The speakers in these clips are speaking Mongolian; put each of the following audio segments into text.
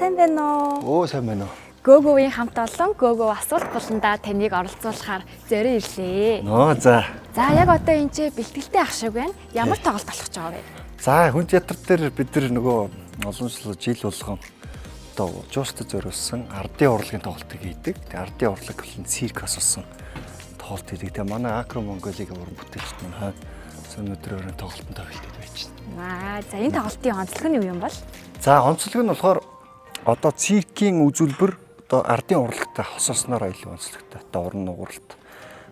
сайн байна уу? Оо сайн байна уу. Гөгөөгийн хамт олон гөгөө асуулт болондоо таныг оролцуулахаар зорин ирлээ. Нөө за. За яг одоо энэ ч бэлтгэлтэй ах шиг байна. Ямар тоглолт болох гэж байгаа вэ? За хүн театр дээр бид нар нөгөө олон жил болгон одоо жуустад зориулсан ардын урлагийн тоглолтыг хийдэг. Тэгээ ардын урлаг болон цирк асуусан тоглолт хийдэг. Тэгээ манай Акро Монголигийн уран бүтээлчд маань өнөөдөр тоглолтод тоглолтод байж За байна. энэ тоглолтын онцлог нь юу юм бол? За онцлог нь болохоор одоо циркийн үзүүлбэр одоо ардын урлагтай хосоосноор илүү онцлогтой. Одоо уран нугууралт,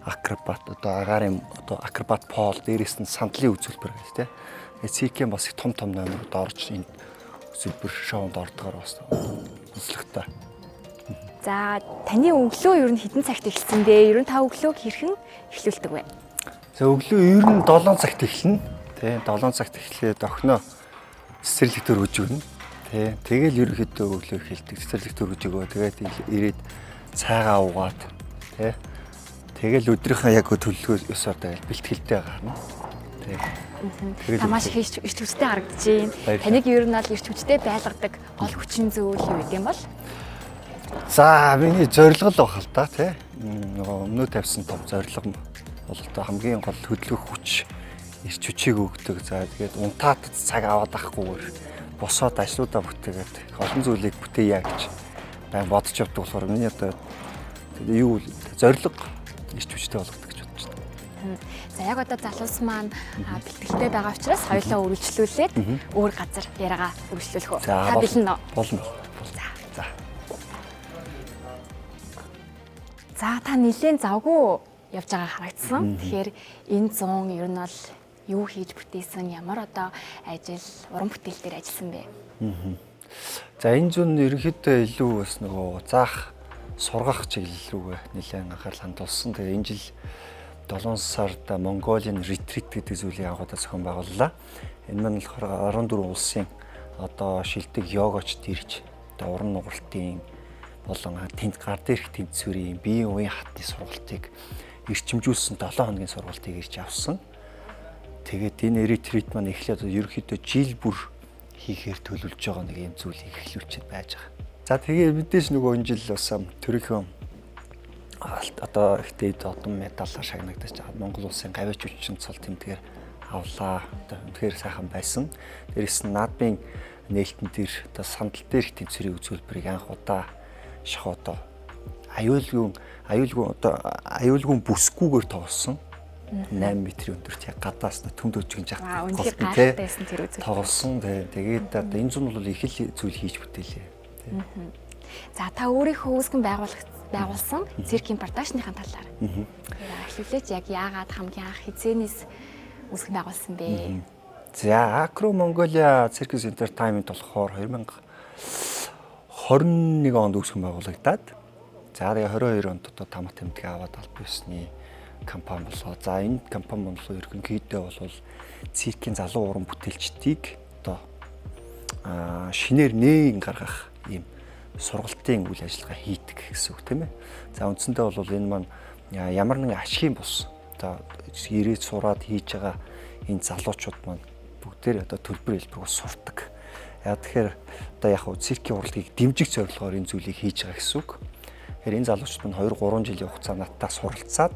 акробат, одоо агаарын одоо акробат пол, дээрээс нь сандлын үзүүлбэр гэж тийм. Тэгээ циркийн бас их том номерууд орж энэ үзүүлбэр шоунд ордогоор бас онцлогтой. За таны өглөө ер нь хэдэн цагт эхэлсэн бэ? Ер нь та өглөөг хэрхэн эхлүүлдэг вэ? За өглөө ер нь 7 цагт эхэлнэ. Тий 7 цагт эхлээд охиноо цэцэрлэгтэр өгж өгнө. Тий тэгэл ерөнхийдөө өглөө эхэлдэг. Цэцэрлэгтэр өгж өгөө. Тэгээд ирээд цайгаа уугаад тий тэгэл өдрийнхөө яг төлөвлөгөө ёсоор тэгэл бэлтгэлтэй гарна. Тий. Та маш их эрч хүчтэй харагдаж байна. Таныг ер нь бол эрч хүчтэй байлгадаг гол хүчин зүйл юу гэдэм бол? За миний зорилго л баг л да тий. Нөгөө өмнө тавьсан том зорилго бол одоо хамгийн гол хөдөлгөх хүч эрч хүчийг өгдөг. За тэгээд унтаатад цаг аваад авахгүйгээр босоод ажлуудаа бүтээгээд олон зүйлийг бүтээе гэж байн бодож явдаг болохоор миний одоо юу зорилго эрч хүчтэй болгодог гэж бодож байна. За яг одоо залуус маань бэлтгэлтэй байгаа учраас хоёулаа үргэлжлүүлээд өөр газар яриагаа үргэлжлүүлэх үү? Та бэлэн үү? Болно. За. За та нэлээд завгүй явж байгаа харагдсан. Тэгэхээр энэ 100 ер нь бол юу хийж бүтээсэн, ямар одоо ажил, уран бүтээл дээр ажилласан бэ? За энэ зүүн ерөнхийдөө илүү бас нөгөө заах, сургах чиглэл рүүгээ нэлээд анхаарал хандуулсан. Тэгээ энэ жил 7 сард Mongolian Retreat гэдэг зүйлийг анхудаа зохион байгууллаа. Энэ маань болохоор 14 улсын одоо шилдэг йогачд ирж одоо уран нугууралтын болон тэнд гар дээрх тэнцвэрийн биеийн үеийн хатны сургалтыг эрчимжүүлсэн 7 хоногийн сургалтыг ирж авсан. Тэгээд энэ ретрит маань эхлээд ерөнхийдөө жил бүр хийхээр төлөвлөж байгаа нэг юм зүйлийг эхлүүлчихэд байж байгаа. За тэгээд мэдээж нөгөө энэ жил бас төрийнхөө одоо ихтэй одон медалаар шагнагдаж байгаа. Монгол улсын гавьяач хүчин цол тэмдгээр авлаа. Одоо үнэхээр сайхан байсан. Дээрээс нь наадмын нээлтэн дээр одоо сандал дээрх тэнцвэрийн үзүүлбэрийг анх удаа шахото аюулгүй бүсгүйгээр тоглосон. 8 метрийн өндөрт яг гадаас нь төмд өжгөн жагтаа тоглосон. Тэгээд одоо энэ зүүн бол их л зүйл хийж бүтээлээ. За та өөрийнхөө үүсгэн байгуулсан циркийн продакшныхаа талаар эхлүүлээч, яг яагаад хамгийн анх хизээнээс үүсгэн байгуулсан бэ? За Акро Mongolia Circus Entertainment болохоор 2021 онд үүсгэн байгуулагдаад за 22 онд одоо тамга тэмдэг аваад аль биесний компани болоо. За энэ компани болоо ерөнхийдөө бол циркийн залуу уран бүтээлчдийг одоо шинээр нээн гаргах ийм сургалтын үйл ажиллагаа хийдэг гэсэн үг тийм ээ. За үндсэндээ бол энэ маань ямар нэгэн ашигын бус одоо ирээд сураад хийж байгаа энэ залуучууд маань бүгдээр одоо төлбөр хэлбэрээр сурдаг. Яг тэгэхээр одоо яг хөө циркийн урлагийг дэмжих зорилгоор энэ зүйлийг хийж байгаа гэсэн үг. Тэгэхээр энэ залуучууд маань 2-3 жилийн хугацаанд надтай суралцаад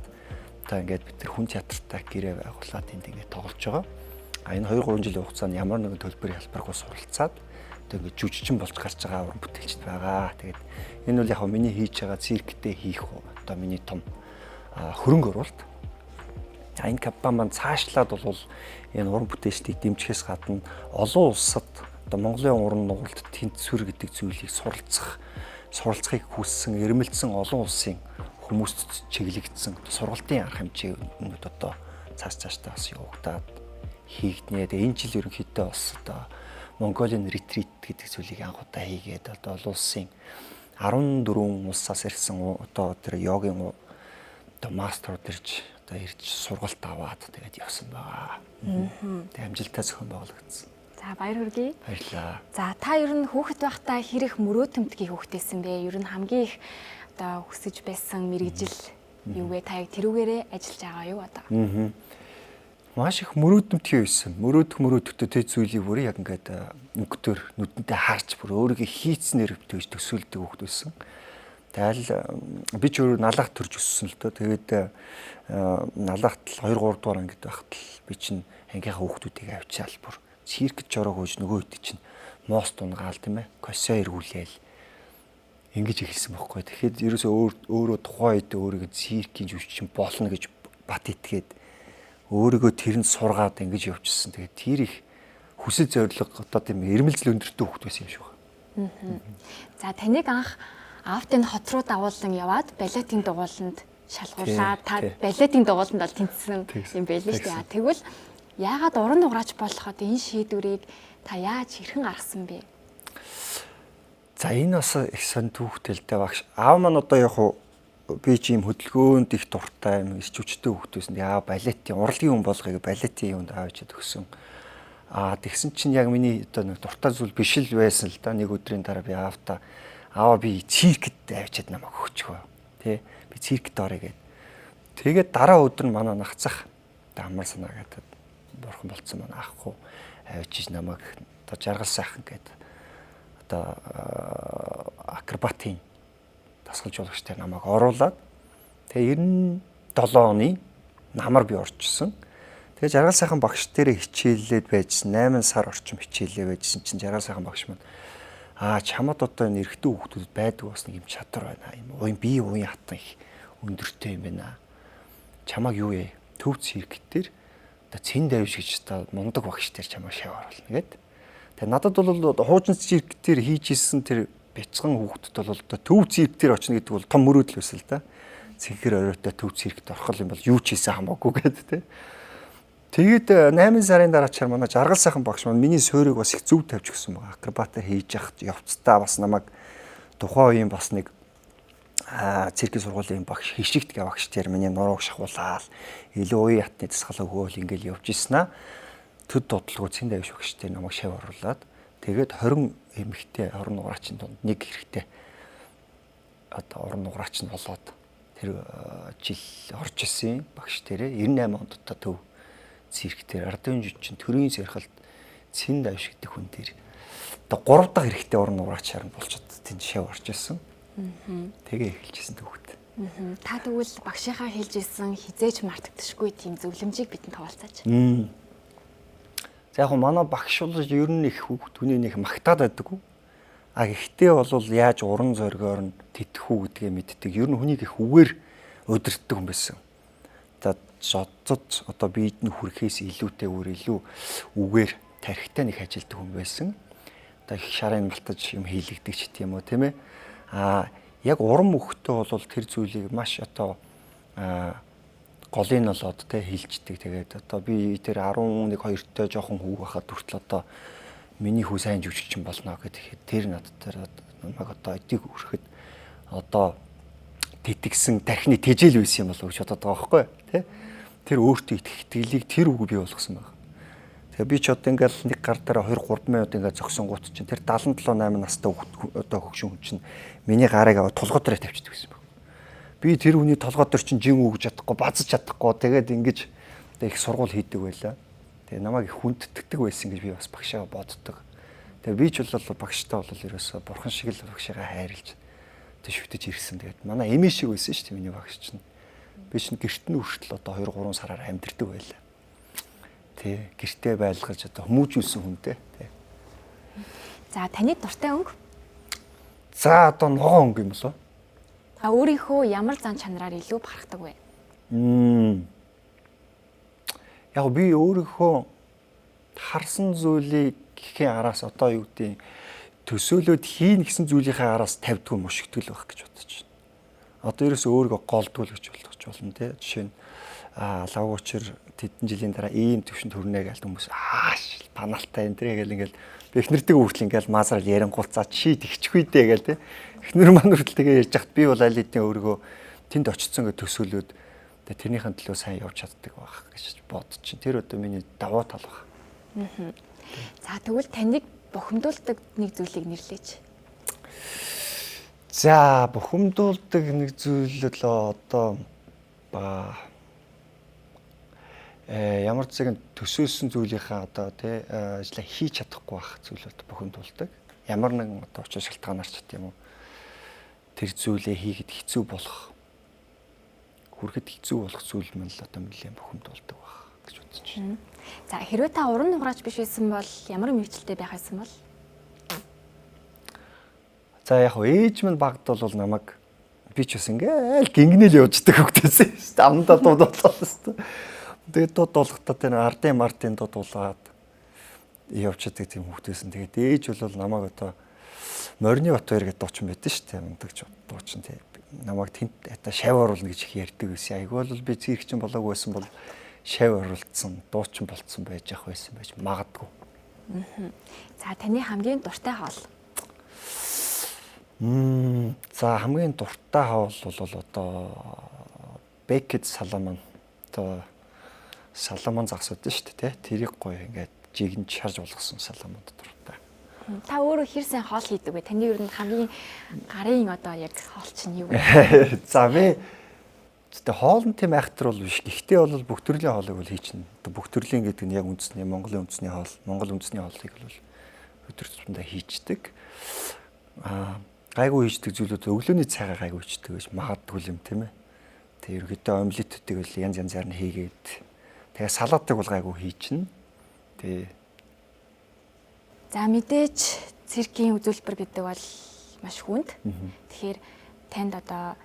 одоо ингээд бид нар хүн театртай гэрээ байгуулад энд ингээд тоглож байгаа. Энэ 2-3 жилийн хугацаанд ямар нэгэн төлбөрийн хэлбэргүй суралцаад одоо ингээд жүжигчин болж гарч байгаа уран бүтээлчд байгаа. Тэгээд энэ бол яг хөө миний хийж байгаа цирктэй хийх одоо миний том хөрөнгө оруулалт. Энэ компани маань цаашлаад бол энэ уран бүтээлчдийг дэмжихээс гадна олон улсад одоо Монголын уран нугууралт тэнцвэр гэдэг зүйлийг суралцахыг хүссэн, эрмэлзсэн олон улсын хүмүүст чиглэгдсэн сургалтын арга хэмжээнүүд одоо цаашдаа бас явагдаад хийгднэ. Тэгээ энэ жил ерөнхийдөө бас одоо Mongolian Retreat гэдэг зүйлийг анх удаа хийгээд одоо олон улсын 14 улсаас ирсэн одоо тэр йогийн одоо мастерууд ирж сургалт аваад тэгээд явсан байгаа. Тэг амжилттай зохион байгуулагдсан. За баяр хүргэе. Баярлалаа. За та ер нь хүүхэд байхдаа хэрэг мөрөө тэмдгийг хүүхдээсэн бэ? Ер нь хамгийн их одоо хүсэж байсан мэрэгжил юу вэ? Та яг тэрүүгээрээ ажиллаж байгаа юу одоо? Маш их мөрөөдмтгий байсан. Мөрөөдөхтэй тэг зүйлийг бүр яг ингээд өнгөтөр нүдэнтэй харж бүр өөрийгөө хийцнэр төвж төсөөлдөг хүүхэд байсан. Тэгэл би ч өөрөө налах төрж өссөн л доо. Тэгээд налахт л 2 3 дугаар ангид байхад л би чинь ангийнхаа хүүхдүүдийг авчаал бүр циркт жороо хөөж нөгөө хэд чинь моос дунгаал тийм ээ. Косоо эргүүлээл ингэж эхэлсэн байхгүй. Тэгэхэд ерөөсөө өөрөө тухайн үед өөрийгөө циркийн жүжигчин болно гэж бат итгээд өөрийгөө тэрэнд сургаад ингэж явчихсан. Тэгээд тэр их хүсэл зориг одоо тийм эрмэлзэл өндөртэй хүүхэд байсан юм шиг байна. За таныг анх Аавтын хот руу дагуулсан яваад балетын дугууланд шалгуулаад та балетын дугууланд бол тэнцсэн юм байл л дээ. Тэгвэл яагаад уран нуграач болоход энэ шийдвэрийг та яаж хэрхэн гаргасан бэ? За энэ бас их сонь түүхтэлтэй багш. Аав маань одоо яг би ч юм хөдөлгөөнд их дуртай юм ирчүүчтэй хүүхдээс нь яа балетын урлагийн хүн болгоё балетын юунд аавчаад өгсөн. Тэгсэн чинь яг миний одоо нэг дуртай зүйл биш л байсан л да. Нэг өдрийн дараа би аавтаа аава би циркт авчиад намайг өгчгөө. Тэ би циркт орё гэд. Тэгээд дараа өдөр нь манай нагцах амар санаа гэдэг бурхан болцсон манай ахгүй авчиж намайг одоо жаргал сайхан гэд одоо акробатын дасгалж жуулагчтай намайг оруулаад тэгээ 97 оны намар би орчихсон. Тэгээ жаргал сайхан багш дээрээ хичээллээд байжсэн 8 сар орчим хичээлээ байжсэн чинь жаргал сайхан багш маань чамд одоо энэ эрэгтэй хүүхдүүд байдаг бас нэг юм чадвар байна. Юм уян бие уян хатан их өндөртэй юм байна. Чамаг юу вэ? Төв цирктээр одоо цэн давж гэж та мундаг багш дээр чамаа шав оруулна гэд. Тэгээ надад бол хуужин цирктээр хийж исэн тэр бяцхан хүүхдүүд бол одоо төв цирктээр очно гэдэг бол том мөрөөдөл байсан л да. Цэнхэр оройтой төв циркт орох юм бол юу ч хийсэн хамаагүй гэд тэ. Тэгээд 8 сарын дараа чар манай жаргал сайхан багш маань миний суурийг бас их зөв тавьж өгсөн байгаа. Акробата хийж явахт явцдаа бас намайг тухайн үеийн бас нэг циркийн сургуулийн багш хишигт гэ багш тэр миний нурууг шахуулаад илүү уян хатны дасгал өгөөл ингээл явж ийсэн аа. Төд дуудлаггүй цэн давж багш тэр намайг шав оруулаад тэгээд 20 эмэгтэй орон нуграачийн донд нэг хэрэгтэй одоо орон нуграач нь болоод тэр жил орж исэн багш тэрэ 98 онд одоо төв цирктээр ардын жүжигчин төрийн сэрхэлд цэн давш гэдэг хүн дээр одоо 3 дахь хэрэгтэй орон нуграачаар нь болчиход тэнд шав орж исэн. Тэгээ эхэлжсэн төвхөд. Та тэгвэл багшийнхаа хэлж исэн хизээж мартагдашгүй тийм зөвлөмжийг бидэнд хуваалцаач. За яг манай багш бол ер нь их түүний нэг магтаад байдаггүй. Гэхдээ бол яаж уран зоригоор нь тэтгэх үү гэдгээ мэддэг. Ер нь хүнийг их үгээр удирддаг хүн байсан. Зодцод одоо биед нь хүрэхээс илүүтэйгээр илүү үгээр тархитай нэг ажилтдаг хүн байсан. Одоо их шарын малтаж юм хийлэгдэг ч тийм үү тийм ээ. Яг уран мөхтөө бол тэр зүйлийг маш одоо голын болоод те хилждэг. Тэгээд одоо би тэр 11 2-той жоохон хүү байхад хүртэл одоо миний хүү сайн жүжигчин болно гэхэд тэр надад намайг одоо эдийг өрхөд одоо тэтгсэн тархины тэжээл байсан юм болов гэж бодоод байгаа байхгүй тий. Тэр өөртөө итгэлийг тэр үг бий болгосон байна. Тэгээ би ч одоо ингээл нэг гар дараа 2 3 минут ингээд зогсонгууд чинь тэр 77 8 настай одоо хөгшин хүн чинь миний гарыг аваад тулгой дээр тавьчихдаг гэсэн байна. Би тэр хүний толгой дээр чинь жин үгж чадахгүй, базж чадахгүй тэгээд ингэж их сургуул хийдэг байлаа. Тэгээ намайг их хүндэтгдэг байсан гэж би бас багшаа боддог. Тэгээ би ч бол багштай бол ерөөсө бурхан шиг л багшаа хайрлж тэг шүтэж ирсэн. Тэгээд манай эмээ шиг байсан шүү дээ миний багш чинь. Би чинь гэрт нь хүртэл одоо 2 3 сараар амьдэрдэг байлаа. Тэ гэртээ байлгаж одоо хүмүүжүүлсэн хүнтэй. Тэ. За таны дуртай өнгө? За одоо ногоон өнгө юм болоо. Та өөрийнхөө ямар зан чанараар илүү бахархдаг вэ? Яг би өөрийнхөө харсан зүйлийг гэхийн араас одоо юу гэдэг төсөөлөд хийн гэсэн зүйлийнхээ араас тавьдгүй мушигдгэл байх гэж бодож байна. Одоо ерөөсөө өөрийгөө голдуул гэж болгож болно тий. Жишээ нь лавгуучир тэдэн жилийн дараа ийм төвшөнд хүрнэ гэж хүмүүс паналтай энэ гэл ингээл эхнэртэйг хүртэл ингээл маазрал ярингуулцаа чи тэгчихгүй дээ гээл тий. Эхнэр маань хүртэл тэгээ ярьж хат би бол аль хэдийн өөрийгөө тэнд очицсон гэж төсөөлөд тэрнийхэн төлөө сайн явж чаддаг байх гэж бодож чинь. Тэр одоо миний давуу тал баг. За тэгвэл таныг бухимдуулдаг нэг зүйлийг нэрлэеч. За бухимдуулдаг нэг зүйл л одоо ямар цагт төсөөлсөн зүйлийнхаа одоо тий ажлаа хийж чадахгүй байх зүйлүүд бухимдуулдаг. Ямар нэгэн одоо учир шалтгаанаар ч гэдэм үү тэр зүйлээ хийхэд хэцүү болох хүрэхэд хэцүү болох зүйл мөн л одоо нэлээд бухимдуулдаг байх гэж бодож байна. За хэрвээ та уран нуграач биш байсан бол ямар мэргэжилтэй байх байсан бол? За яг хөө ээж минь багт бол намайг би ч бас ингээл гингнэл явждаг хөвгтэйсэн. Амдаа дуудуулсан. Тэгээд дууд болгохтой тэр ардын мартын дууд уулгаад явчихдаг тийм хөвгтэйсэн. Тэгээд ээж бол намайг одоо Морины Батбаяр гэдэг дуучин байдсан шүү дээ. Мундагч дуучин тийм. Намайг тэнд ата шав оруулна гэж их ярьдаг байсан. Айгүй бол би циркчин болоогүй байсан бол шав оруулсан, дуучин болцсон байж ах байсан байж магадгүй. За таны хамгийн дуртай хоол? За хамгийн дуртай хоол бол одоо бекед саламан. Одоо саламан загсууд шүү дээ, тэрийг гоё ингээд жигнж шарж болгосон саламанд дуртай. Та өөрөө хэр сайн хоол хийдэг вэ? Таны ер нь хамгийн гарын одоо яг хоол чинь юу вэ? За би хоолн тийм айхтар бол биш. Гэхдээ бол бүх төрлийн хоолыг бол хийчихнэ. Бүх төрлийн гэдэг нь яг үндэсний Монголын үндэсний хоол, Монгол үндэсний хоолыг бол өдөр тутмдаа хийждэг. Гайгүй хийждэг зүйлүүд өглөөний цайгаа гайгүй хийждэг гэж магадгүй юм тийм ээ. Тэгээ ерөөдөө омлетүүдийг бол янз янзаар нь хийгээд тэгээ салаатыг бол гайгүй хийчихнэ. Тэгээ за мэдээж циркийн үзүүлбэр гэдэг бол маш хүнд. Тэгэхээр танд одоо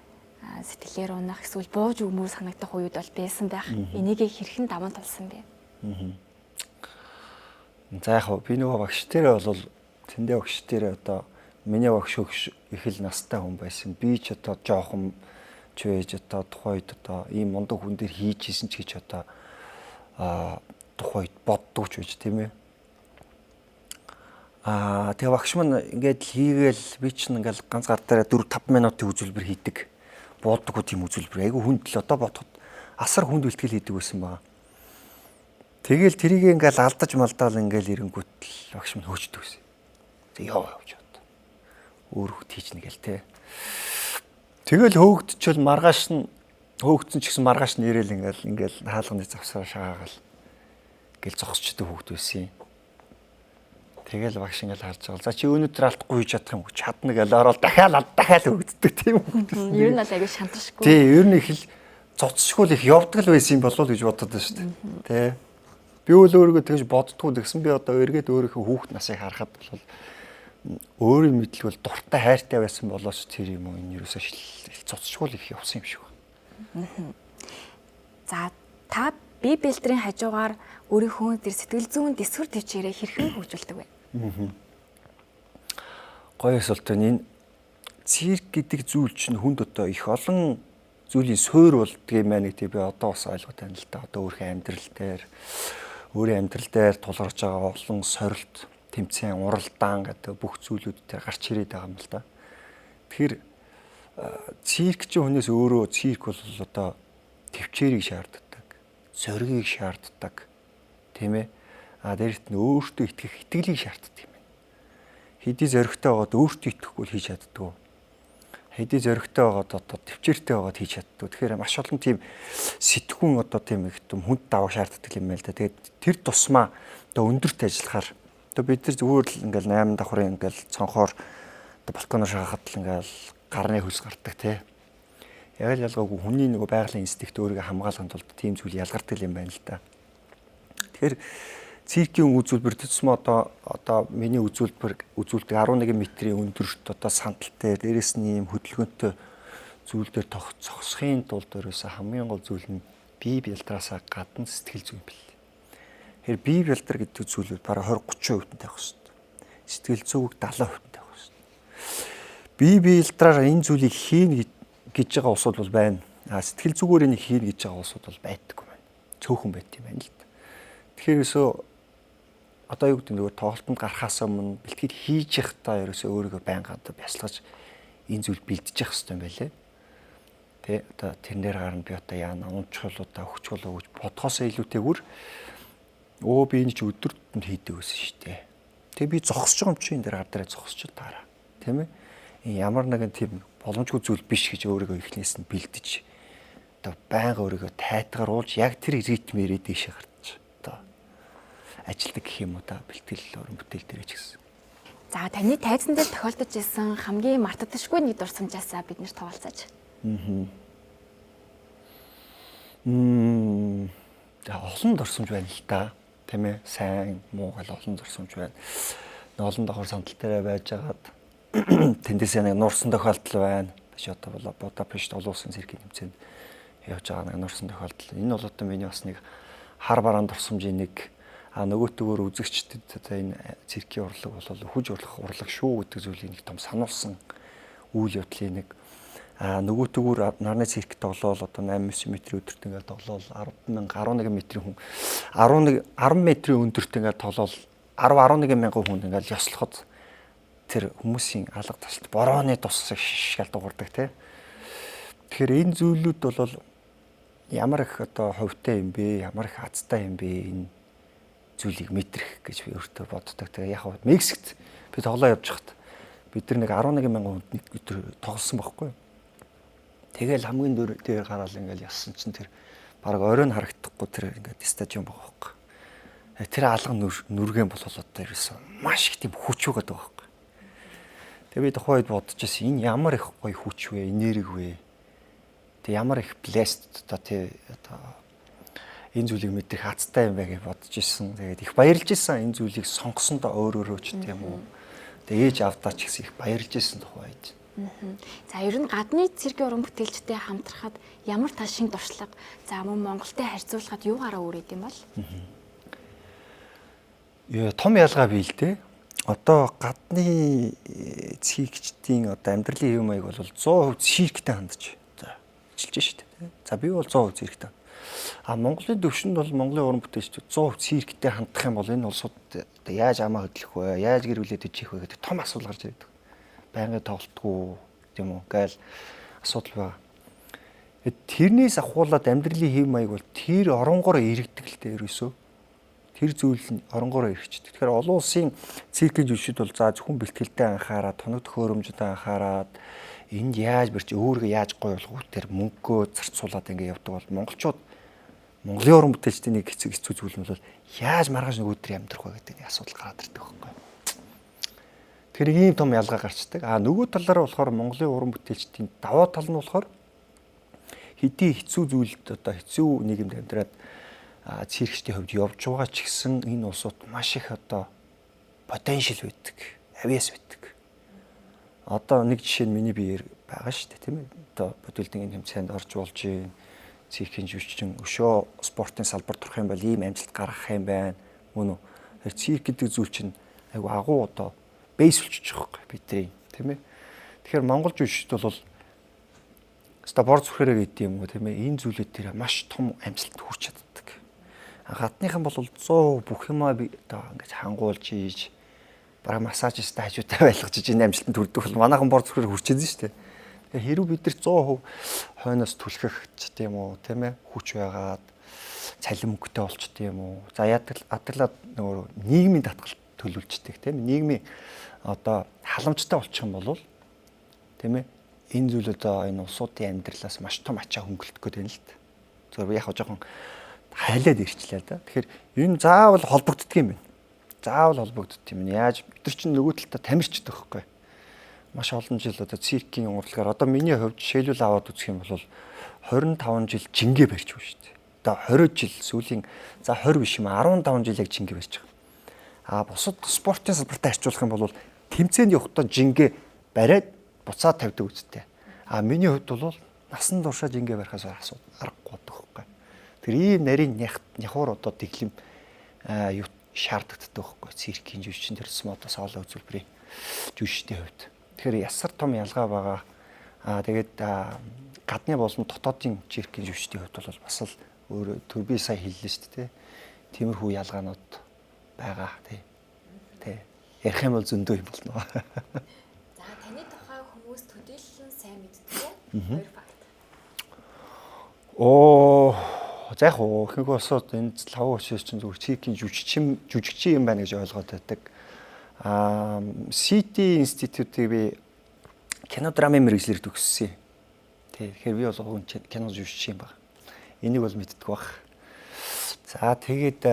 сэтгэлээр унах эсвэл бууж өмөр санагдах үед бол байсан байх. Энийг хэрхэн даван тулсан бэ? За яг би нөгөө багш дээрээ бол тэндээ багш дээрээ одоо миний багш их л настай хүн байсан. Би ч одоо жоохон ч байж одоо тухайд одоо ийм мундаг хүн дээр хийж исэн ч гэж одоо тухайд боддог ч байж тийм ээ. Тэгээ багш маань ингээд хийгээл би чинь ингээл ганц гар дээр 4-5 минутын үзүүлбэр хийдэг. Буудаггүй тийм үзүүлбэр. Айгу хүнд л одоо бодоход асар хүнд бэлтгэл хийдэг байсан баа. Тэгэл тэрийг ингээл алдаж малдаал ингээл ирэнгүүт л багш минь хөөчдөг байсан. Тэг яа явж бод. Өөр хөвт хийчихнэ гээл те. Тэгэл хөөгдчихвэл маргааш нь хөөгдсөн ч гэсэн маргааш нь ирээл ингээл хаалганы завсраа шаагаагаал гэл зогсчдөг хөвгт байсан юм. Тэгэл багш ингээл харж байгаа. За чи өнөөдөр алдахгүй хийж чадах юм уу? Чадна гэл ороод дахиад хөвгддөг тийм үү? Ер нь бол аягүй шантаршгүй. Тий, ер нь их л цоцшгүй их явдаг л байсан юм болов уу гэж бодод байна шүү дээ. Тий. Би өөрийгөө тэгж боддгоо гэсэн би одоо эргээд өөрийнхөө хүүхд насыг харахад бол өөрийн мэдлэг бол дуртай хайртай байсан болооч тэр юм уу энэ ерөөсөө цоцшгүй их явсан юм шиг байна. За та бие бэлтрийн хажуугаар өөрийнхөө тэр сэтгэл зүйн дэсвэр төвчээрээ хэрхэн хөгжүүлдэг вэ? Гоё асуулт байна. Энэ цирк гэдэг зүйл чинь хүнд одоо их олон зүйлийн суурь болдго юм аа гэдэг би одоо бас ойлгоод байна л да. Одоо өөрийн амьдрал дээр тулгарч байгаа олон сорилт, тэмцээн, уралдаан гэдэг бүх зүйлүүд дээр гарч ирээд байгаа юм л да. Тэгэхээр цирк чинь хүнээс өөрөө цирк бол одоо төвчээрийг шаарддаг, зоригийг шаарддаг, тийм ээ. Дээрт нь өөртөө итгэх итгэлийг шаарддаг юм байна. Хэдий зоригтой байгаад өөртөө итгэхгүй хийж чаддгүй. Хэдий зоригтой байгаад одоо төвчээртэй байгаад хийж чаддгүй. Тэгэхээр маш олон тийм сэтгүүн одоо тийм их хүнд даваа шаарддаг юм байна л да. Тэгээд тэр тусмаа одоо өндөрт ажиллахаар одоо бид нар зүгээр л ингээл 8 давхрын ингээл цонхоор одоо балконоор шахахад л ингээл гарны хөлс гардаг тий. Яг л ялгаагүй хүний нөгөө байгалийн инстинкт өөрийгөө хамгаалахын тулд тийм зүйл ялгардаг юм байна л да. Тэгэхээр циркийн үзүүлбэр төсмө одоо миний үзүүлдэг 11 метрийн өндөрт одоо сандалтай дээрэс нь ийм хөдөлгөөнтэй зүйл дээр зогсохын тулд ерөөсө хамгийн гол зүйл нь бие бэлтраасаа гадна сэтгэл зүйн бэл. Тэгэхээр бие бэлтэр гэдэг зүйлүүд бараг 20-30% тавих хэрэгтэй. Сэтгэл зүйг 70% тавих хэрэгтэй. Бие бэлтраар энэ зүйлийг хийнэ гэж байгаа улсууд бол байна. Сэтгэл зүгээр энийг хийнэ гэж байгаа улсууд бол байдаггүй байна. Цөөхөн байт юм байна л да. Тэгэхээр ерөөсөө одоо юу гэдэг нь тоглолтод гарахаас өмнө бэлтгэл хийж явахдаа ерөөсөө өөрийгөө байнга одоо бясалгаж энэ зүйл бэлдэж явах хэрэгтэй юм байлээ. Тэ одоо тэрнээр гарна би одоо яана унчхолуудаа өгчхолоо гэж бодхоосоо илүүтэйгүр би энэ ч өдөр тутмын хийдэг байсан шүү дээ. Тэгээ би зогсож байгаа юм чи энэ дээр гар дээр зогсож таараа. Тийм ээ. Ямар нэгэн тийм боломжгүй зүйл биш гэж өөрийгөө эхнээс нь бэлдэж одоо байнга өөрийгөө тайтгаруулж яг тэр ритмээрээ дэше гарч одоо ажилдаг гэх юм уу та бэлтгэл уран бүтээл дээр ч гэсэн. За таны тайзан дээр тохиолдож исэн хамгийн мартагдашгүй нэг дурсамжаасаа бид нэр тоолцооч. Олон дурсамж байна л да. Тийм ээ. Сайн, муу гал олон дурсамж байна. Олон давхар сандал дээр байж агаад тэндээсээ нэг нурсан тохиолдол байна. Чи одоо бол Будапешт олон улсын циркийн тэмцээнд явж байгаа нэг нурсан тохиолдол. Энэ бол одоо миний бас нэг хар бараан дурсамжийн нэг нөгөөтгөөр үзэгчдэд одоо энэ циркийн урлаг бол хүж урлаг шүү гэдэг зүйлийг нэг том сануулсан үйл явдлын нэг нөгөөтгөөр нарны цирк тоглоол одоо 8 метрийн өдөрт ингээд тоглоол 10,000 11 метрийн хүн 10 метрийн өндөрт ингээд тоглоол 11 мянган хүн ингээд ёслоход тэр хүмүүсийн алга тасалт борооны тус шиг дуурдаг тий. Тэгэхээр энэ зүйлүүд бол ямар их одоо хувьтай юм бэ? Ямар их азтай юм бэ? Энэ зүйлийг мэдрэх гэж би өөртөө боддог. Тэгээ яг нь Мексикт би тоглоо явж хахад бид нэг 11 мянган хүнд нэг өдөр тоглосон байхгүй юу? Тэгэл хамгийн дээр гараал ингээл явсан чинь тэр баг оройн харагдахгүй тэр ингээд стадиум байгаа байхгүй. Тэр алга нүргэн болол одоо ерөөсөн маш их тийм хүч өгöd байгаа байхгүй. Тэгээ би тухайд бодож ирсэн энэ ямар их гоё хүч вэ, энерги вэ? Тэг ямар их блест одоо тий одоо энэ зүйлийг мэдэх хацтай юм бэ гэж бодож ирсэн. Тэгээд их баярлж ирсэн энэ зүйлийг сонгосондоо өөрөөрөө ч тийм үү. Тэгээд ээж авдаа ч гэсэн их баярлж ирсэн тухайд. За ер нь гадны циркийн уран бүтээлчтэй хамтрахад ямар та шин туршлага за мөн Монголтой харьцуулахад юугаараа өөрөд юм бол? Том ялгаа бий л дээ. Одоо гадны циркчдийн одоо амьдралын хэв маяг бол 100% цирктэй хандж ажиллаж шүү дээ. За би бол 100% цирктэй. Монголын төвшөнд бол Монголын уран бүтээлчид 100% цирктэй хандах юм бол энэ улсууд яаж амаа хөдлөх вэ? Яаж гэр бүлээ төжих вэ гэдэг том асуудал гарч ирдэг. Байнгын тоглолтгүй тийм үү гээл асуудал байна. Тэрнээс ахуулаад амьдралын хэв маяг бол тэр оронгоор иргэдэг л дээ ерөөсөө. Тэр зүйл нь оронгоор ирчихдэг. Тэгэхээр олон улсын циркийн жүжигчид бол за зөвхөн бэлтгэлтэй анхаараад, тоног төхөөрөмжөд анхаараад энд яаж бэрч өөрийгөө яаж гоё болгох вэ? Тэр мөнгөө зарцуулаад ингэ явдаг бол монголчууд Монголын уран бүтээлчдийн нэг хэцүү зүйл нь бол яаж маргааш нэг өдөр амьдрах вэ гэдэг асуудал гараад ирдэг байхгүй. Тэр ийм том ялгаа гарчдаг. Нөгөө талаараа болохоор Монголын уран бүтээлчдийн даваа тал нь болохоор хэдий хэцүү зүйлд одоо хэцүү нийгэмд амьдраад циркчдийн хувьд явж байгаа ч гэсэн энэ улсууд маш их одоо потенциал байдаг, авьяас байдаг. Одоо нэг жишээ нь миний биеэр байгаа шүү дээ, тийм ээ. Одоо бодволтын тэмцээнд орж болж байна. Циркийн жүжигчин өшөө спортын салбар турах юм бол ийм амжилт гаргах юм байна. Мөн үү? Цирк гэдэг зүйл чинь айгу агуу одоо бейс болчих жоохгүй бидний, тийм ээ. Тэгэхээр монгол жүжигчд бол ста бор зүрхээрээ гэдэг юм уу, тийм ээ. Энэ зүйлүүд тэр маш том амжилт хүрч чаддаг. Гадныхан бол 100% бүх юмаа би одоо ингэж хангуулж ийж бараг массажистай хажуутай байлгаж энэ амжилтанд хүрдэг бол манайхан бор зүрхээр хүрчээд нь шүү дээ. Хэрвээ бид нар 100% хойноос түлхэх ч тийм үү, тийм ээ, хүч байгаад цалин мөнгөтэй болчт юм уу. За ядаглаад нөгөө нийгмийн татгалт төлөвлөждөг, тийм ээ. Нийгмийн одоо халамжтай болчих юм бол тийм ээ, энэ зүйл одоо энэ улсуудын амьдралаас маш том ачаа хөнгөлтөх гээд байна л д. Зөвхөн яг жоохон хайлаад ирчлээ да. Тэгэхээр энэ заавал холбогддог юм байна. Заавал холбогддог юм. Яаж бид нар чинь нөгөө талдаа тамирчдаг байхгүй. Маш олон жил одоо циркийн урлагаар одоо миний хувьд жишээлбэл аваад үзэх юм бол 25 жил жингээ барьж байгаа шүү дээ. Одоо 20 жил сүүлийн за 20 биш юм 15 жил яг жингээ барьж байгаа. Бусад спортын салбартаа харьцуулах юм бол тэмцээнд явахдаа жингээ бариад буцаад тавьдаг үстэй. Миний хувьд бол насан туршаа жингээ барихаас аргагүй байхгүй. Тэр ийм нарийн нягуур одоо дэглэм юу шаардлагатай байхгүй. Циркийн жүжигчин төрсөн одоо сооло үзүүлбэрийн жүжигчдийн хувьд. Тэгэхээр ясар том ялгаа байгаа. Тэгээд гадны болон дотоодын циркийн жүжигчдийн хувьд бол бас л өөр төр би сая хэллээ шүү дээ. Тиймэрхүү ялгаанууд байгаа тий. Ярих юм бол зөндөө юм болно. За таны тухай хүмүүс төдийлөн сайн мэддэг 2 факт. За яг ихэнх улсууд энэ лавуу учраас чинь зүгээр циркийн жүжигчин юм байна гэж ойлгоод байдаг. City Institute-ийг би кино драмын мэргэжлэр төгссөн. Тэгэхээр би бол хүн кино жүжигч юм баг. Энийг бол мэддэг баг. За тэгээд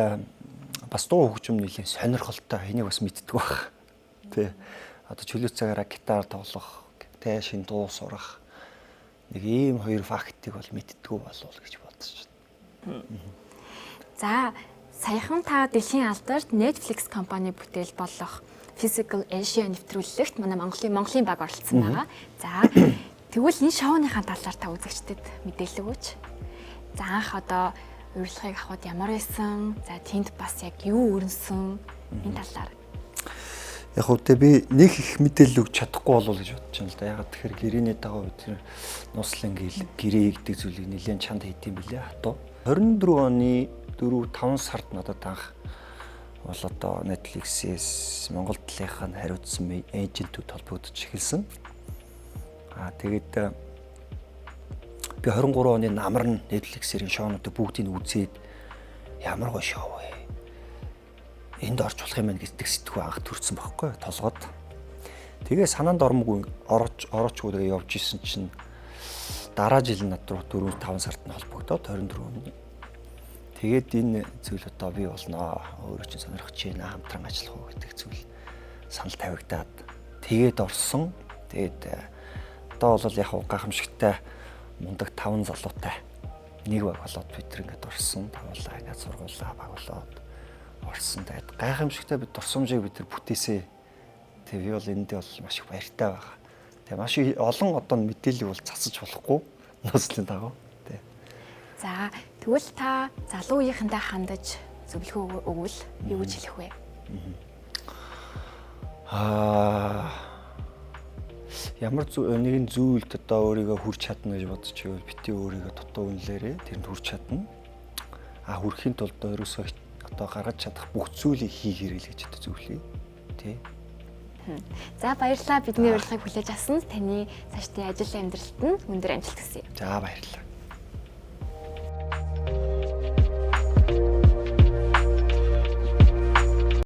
бас дуу хөгжим нэлээд сонирхолтой. Энийг бас мэддэг баг. Тэ. Одоо чөлөө цагаараа гитар тоглох, тэ шин дуу сурах. Нэг ийм хоёр фактыг бол мэддэггүй болов гэж бодож байна. За саяхан та дэлхийн алдарт Netflix компани бүтээл болох Physical Asia нэвтрүүлэгт манай Монголын баг оролцсон байгаа. За тэгвэл энэ шоуныхаа талаар та үзэгчдэд мэдээлэл өгөөч. За анх одоо урилгыг авахд ямар байсан? За тэнд бас яг юу өрнсөн? Энэ талаар. Яг үүтээ би нэг их мэдээлэл өгч чадахгүй болов гэж бодож байна л да. Ягаад тэгэхээр гэрээний дагуу бид нууцлан гэрээ гэдэг зүйлийг нэлээд чанд хийдэм билээ. Хатуу 24 оны 4-5 сард надад анх бол одоо Netflix-ээс Монгол талынхаа хариуцсан эйжентүүд холбогдож эхэлсэн. Тэгээд би 23 оны намар нь Netflix-ийн шоунуудыг бүгдийг үзээд ямар гоё шоу вэ? Энд орж болох юм байна гэдэг сэтгүү анх төрсэн байхгүй толгойд. Тэгээ санаанд ормгүй ороочгүй тэгээ явж исэн чинь дараа жил над руу 4-5 сард нь холбогдоод 24 оны. Тэгээд энэ зүйл одоо би болноо. Өөрөө чинь сонирхож байна, хамтран ажиллах уу гэдэг зүйл санал тавигдаад тэгээд орсон. Тэгээд одоо бол яг гайхамшигтай мундаг 5 залуутай нэг баг болоод бид тэр ингээд орсон. Тавуулаа ингээд сургуулаа баг болоод орсон. Тэгээд гайхамшигтай бид дурсамжийг бид тэр бүтээсээ. Тэгээд би бол эндээ бол маш их баяртай байгаа. Тэгээд маш олон одоо мэдээлэл бол засаж болохгүй нууцлын дагуу. За тэгвэл та залуу үеийнхэнтэй хандаж зөвлөгөө өгвөл юу гэж хэлэх вэ? Ямар нэгэн зүйлд одоо өөрийгөө хүрч чадна гэж бодож байвал бити өөрийгөө дутуу үнэлээрээ тэрэнд хүрч чадна. Хүрэхийн тулд өөрөөсөө одоо гаргаж чадах бүх зүйлийг хийгээрэй л гэж зөвлөе. Тэ. За баярлалаа бидний урилгыг хүлээж авсан. Таны цаашдын ажил амьдралд нь өндөр амжилт хүсье. За баярлалаа.